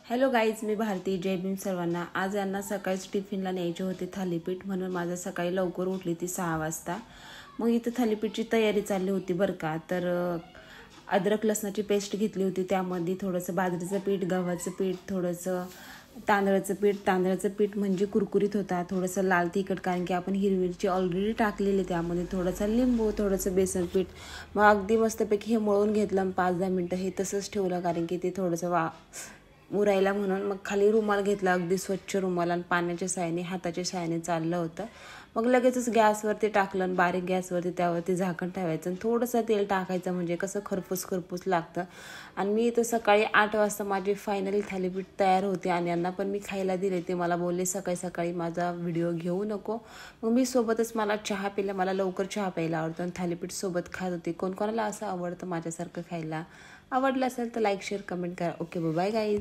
Hello guys, मी भारती. जय भीम सर्वांना. आज यांना सकाळीच टिफिनला न्यायचे होते थालीपीठ, म्हणून माझं सकाळी लवकर उठली ती 6 वाजता. मग इथं थालीपीठची तयारी चालली होती बरं का. तर अद्रक लसणाची पेस्ट घेतली होती, त्यामध्ये थोडंसं बाजरीचं पीठ, गव्हाचं पीठ, थोडंसं तांदळाचं पीठ म्हणजे कुरकुरीत होता, थोडंसं लाल तिखट कारण की आपण हिरवी मिरची ऑलरेडी टाकलेली, त्यामध्ये थोडंसं लिंबू, थोडंसं बेसन पीठ. मग अगदी मस्तपैकी हे मळून घेतलं. 5-10 मिनटं हे तसंच ठेवलं कारण की ते थोडंसं मुरायला म्हणून. मग खाली रुमाल घेतला, अगदी स्वच्छ रुमाल, आणि पाण्याच्या साहाय्याने, हाताच्या साहाय्याने चाललं होतं. मग लगेचच गॅसवरती टाकलं आणि बारीक गॅसवरती त्यावरती झाकण ठेवायचं आणि थोडंसं तेल टाकायचं, म्हणजे कसं खरपूस लागतं. आणि मी इथं सकाळी 8 वाजता माझी फायनली थालीपीठ तयार होते आणि यांना पण मी खायला दिले. ते मला बोलले सकाळी माझा व्हिडिओ घेऊ नको. मग मी सोबतच मला चहा पिला, मला लवकर चहा प्यायला आवडतं आणि थालीपीठ सोबत खात होते. कोणाला असं आवडतं माझ्यासारखं खायला? आवडलं असेल तर लाईक, शेअर, कमेंट करा. Okay, bye guys.